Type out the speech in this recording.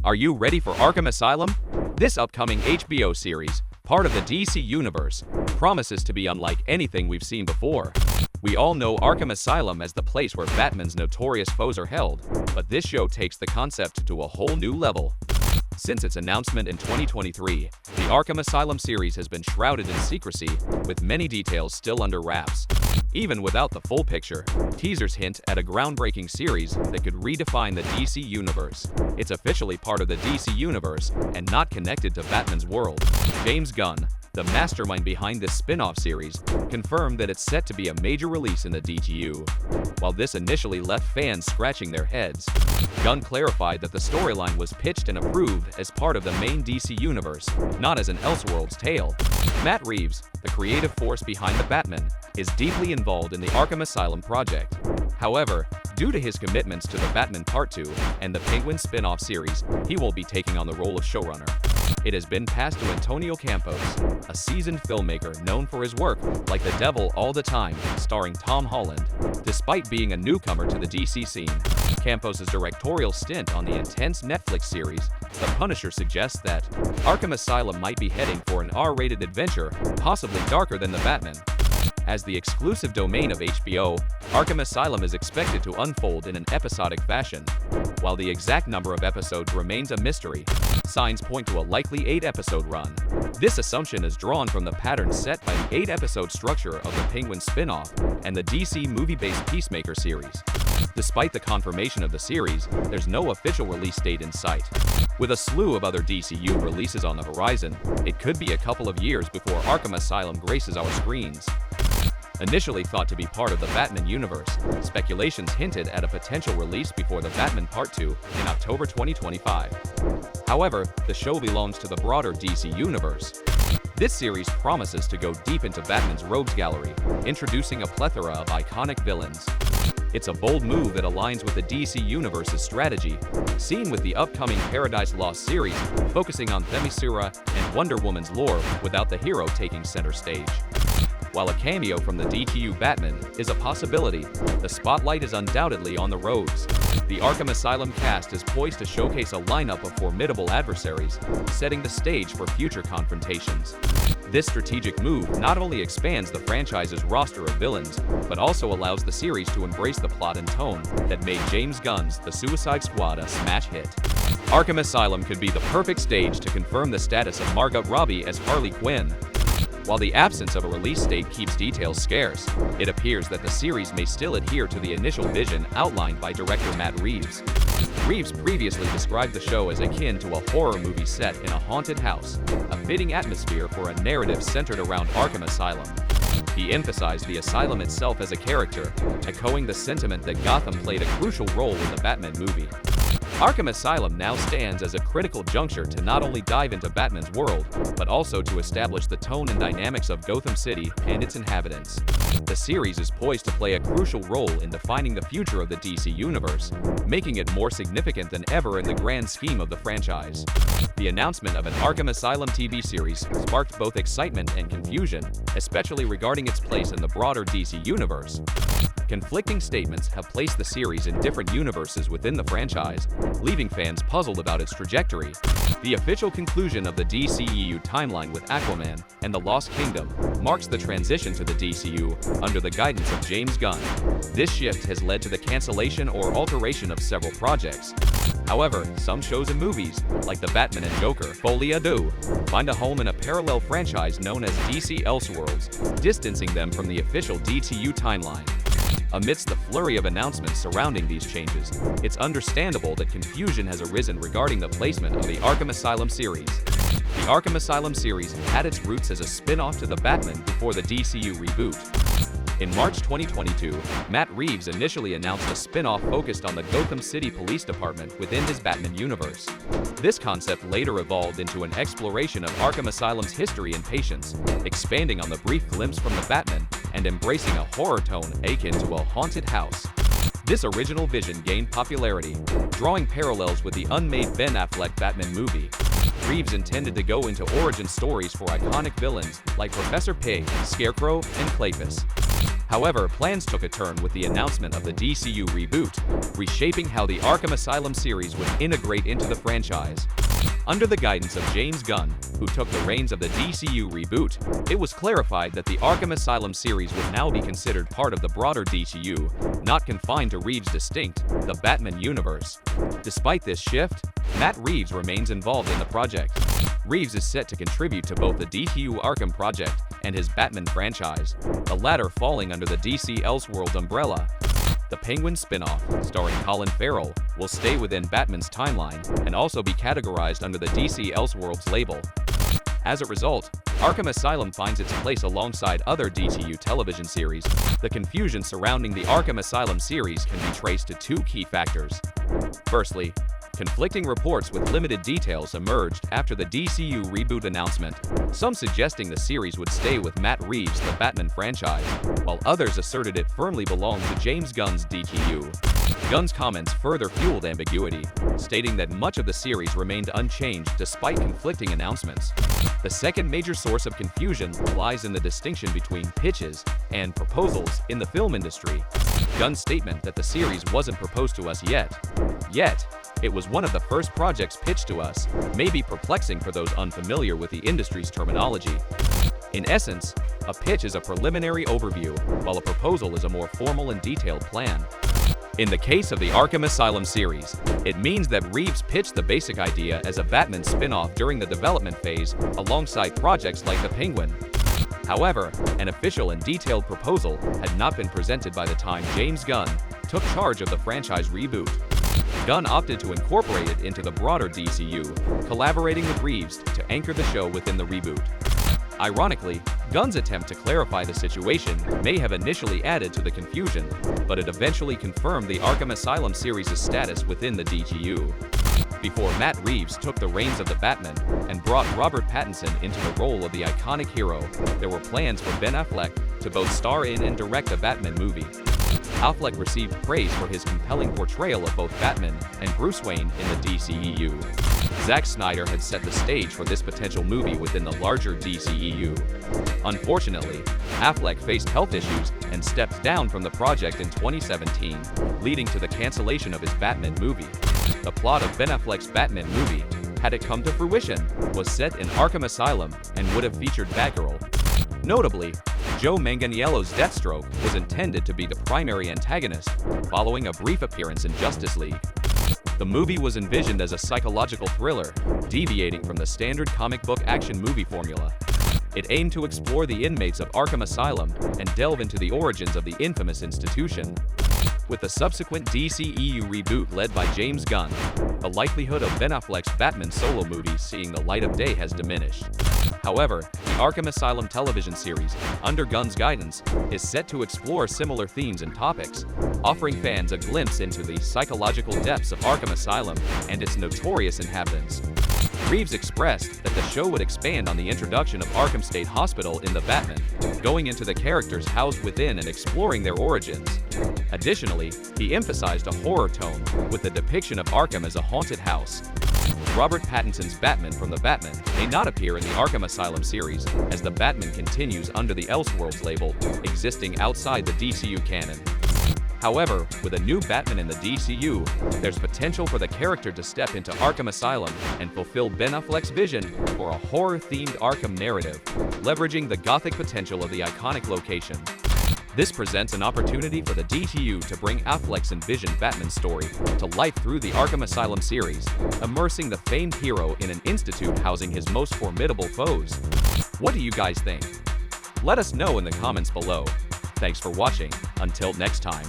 Are you ready for Arkham Asylum? This upcoming HBO series, part of the DC Universe, promises to be unlike anything we've seen before. We all know Arkham Asylum as the place where Batman's notorious foes are held, but this show takes the concept to a whole new level. Since its announcement in 2023, the Arkham Asylum series has been shrouded in secrecy, with many details still under wraps. Even without the full picture, teasers hint at a groundbreaking series that could redefine the DC Universe. It's officially part of the DC Universe and not connected to Batman's world. James Gunn, the mastermind behind this spin-off series, confirmed that it's set to be a major release in the DCU. While this initially left fans scratching their heads, Gunn clarified that the storyline was pitched and approved as part of the main DC Universe, not as an Elseworlds tale. Matt Reeves, the creative force behind the Batman, is deeply involved in the Arkham Asylum project. However, due to his commitments to the Batman Part 2 and the Penguin spin-off series, he will be taking on the role of showrunner. It has been passed to Antonio Campos, a seasoned filmmaker known for his work like The Devil All the Time, starring Tom Holland. Despite being a newcomer to the DC scene, Campos' directorial stint on the intense Netflix series The Punisher suggests that Arkham Asylum might be heading for an R-rated adventure, possibly darker than The Batman. As the exclusive domain of HBO, Arkham Asylum is expected to unfold in an episodic fashion. While the exact number of episodes remains a mystery, signs point to a likely 8-episode run. This assumption is drawn from the pattern set by the 8-episode structure of the Penguin spin-off and the DC movie-based Peacemaker series. Despite the confirmation of the series, there's no official release date in sight. With a slew of other DCU releases on the horizon, it could be a couple of years before Arkham Asylum graces our screens. Initially thought to be part of the Batman universe, speculations hinted at a potential release before the Batman Part 2 in October 2025. However, the show belongs to the broader DC universe. This series promises to go deep into Batman's rogues gallery, introducing a plethora of iconic villains. It's a bold move that aligns with the DC Universe's strategy, seen with the upcoming Paradise Lost series, focusing on Themyscira and Wonder Woman's lore without the hero taking center stage. While a cameo from the DCU Batman is a possibility, the spotlight is undoubtedly on the rogues. The Arkham Asylum cast is poised to showcase a lineup of formidable adversaries, setting the stage for future confrontations. This strategic move not only expands the franchise's roster of villains, but also allows the series to embrace the plot and tone that made James Gunn's The Suicide Squad a smash hit. Arkham Asylum could be the perfect stage to confirm the status of Margot Robbie as Harley Quinn. While the absence of a release date keeps details scarce, it appears that the series may still adhere to the initial vision outlined by director Matt Reeves. Reeves previously described the show as akin to a horror movie set in a haunted house, a fitting atmosphere for a narrative centered around Arkham Asylum. He emphasized the asylum itself as a character, echoing the sentiment that Gotham played a crucial role in the Batman movie. Arkham Asylum now stands as a critical juncture to not only dive into Batman's world, but also to establish the tone and dynamics of Gotham City and its inhabitants. The series is poised to play a crucial role in defining the future of the DC Universe, making it more significant than ever in the grand scheme of the franchise. The announcement of an Arkham Asylum TV series sparked both excitement and confusion, especially regarding its place in the broader DC Universe. Conflicting statements have placed the series in different universes within the franchise, leaving fans puzzled about its trajectory. The official conclusion of the DCEU timeline with Aquaman and the Lost Kingdom marks the transition to the DCU under the guidance of James Gunn. This shift has led to the cancellation or alteration of several projects. However, some shows and movies, like The Batman and Joker, Folie à Deux, find a home in a parallel franchise known as DC Elseworlds, distancing them from the official DCU timeline. Amidst the flurry of announcements surrounding these changes, it's understandable that confusion has arisen regarding the placement of the Arkham Asylum series. The Arkham Asylum series had its roots as a spin-off to the Batman before the DCU reboot. In March 2022, Matt Reeves initially announced a spin-off focused on the Gotham City Police Department within his Batman universe. This concept later evolved into an exploration of Arkham Asylum's history and patience, expanding on the brief glimpse from the Batman and embracing a horror tone akin to a haunted house. This original vision gained popularity, drawing parallels with the unmade Ben Affleck Batman movie. Reeves intended to go into origin stories for iconic villains like Professor Pig, Scarecrow, and Clayface. However, plans took a turn with the announcement of the DCU reboot, reshaping how the Arkham Asylum series would integrate into the franchise. Under the guidance of James Gunn, who took the reins of the DCU reboot, it was clarified that the Arkham Asylum series would now be considered part of the broader DCU, not confined to Reeves' distinct, the Batman universe. Despite this shift, Matt Reeves remains involved in the project. Reeves is set to contribute to both the DCU Arkham project and his Batman franchise, the latter falling under the DC Elseworlds umbrella. The Penguin spin-off, starring Colin Farrell, will stay within Batman's timeline and also be categorized under the DC Elseworlds label. As a result, Arkham Asylum finds its place alongside other DCU television series. The confusion surrounding the Arkham Asylum series can be traced to two key factors. Firstly, conflicting reports with limited details emerged after the DCU reboot announcement, some suggesting the series would stay with Matt Reeves' The Batman franchise, while others asserted it firmly belonged to James Gunn's DCU. Gunn's comments further fueled ambiguity, stating that much of the series remained unchanged despite conflicting announcements. The second major source of confusion lies in the distinction between pitches and proposals in the film industry. Gunn's statement that the series wasn't proposed to us yet, it was one of the first projects pitched to us, may be perplexing for those unfamiliar with the industry's terminology. In essence, a pitch is a preliminary overview, while a proposal is a more formal and detailed plan. In the case of the Arkham Asylum series, it means that Reeves pitched the basic idea as a Batman spin-off during the development phase, alongside projects like The Penguin. However, an official and detailed proposal had not been presented by the time James Gunn took charge of the franchise reboot. Gunn opted to incorporate it into the broader DCU, collaborating with Reeves to anchor the show within the reboot. Ironically, Gunn's attempt to clarify the situation may have initially added to the confusion, but it eventually confirmed the Arkham Asylum series' status within the DCU. Before Matt Reeves took the reins of the Batman and brought Robert Pattinson into the role of the iconic hero, there were plans for Ben Affleck to both star in and direct a Batman movie. Affleck received praise for his compelling portrayal of both Batman and Bruce Wayne in the DCEU. Zack Snyder had set the stage for this potential movie within the larger DCEU. Unfortunately, Affleck faced health issues and stepped down from the project in 2017, leading to the cancellation of his Batman movie. The plot of Ben Affleck's Batman movie, had it come to fruition, was set in Arkham Asylum and would have featured Batgirl. Notably, Joe Manganiello's Deathstroke was intended to be the primary antagonist, following a brief appearance in Justice League. The movie was envisioned as a psychological thriller, deviating from the standard comic book action movie formula. It aimed to explore the inmates of Arkham Asylum and delve into the origins of the infamous institution. With the subsequent DCEU reboot led by James Gunn, the likelihood of Ben Affleck's Batman solo movie seeing the light of day has diminished. However, the Arkham Asylum television series, under Gunn's guidance, is set to explore similar themes and topics, offering fans a glimpse into the psychological depths of Arkham Asylum and its notorious inhabitants. Reeves expressed that the show would expand on the introduction of Arkham State Hospital in The Batman, going into the characters housed within and exploring their origins. Additionally, he emphasized a horror tone with the depiction of Arkham as a haunted house. Robert Pattinson's Batman from The Batman may not appear in the Arkham Asylum series, as the Batman continues under the Elseworlds label, existing outside the DCU canon. However, with a new Batman in the DCU, there's potential for the character to step into Arkham Asylum and fulfill Ben Affleck's vision for a horror-themed Arkham narrative, leveraging the gothic potential of the iconic location. This presents an opportunity for the DCU to bring Affleck's envisioned Batman story to life through the Arkham Asylum series, immersing the famed hero in an institute housing his most formidable foes. What do you guys think? Let us know in the comments below. Thanks for watching. Until next time.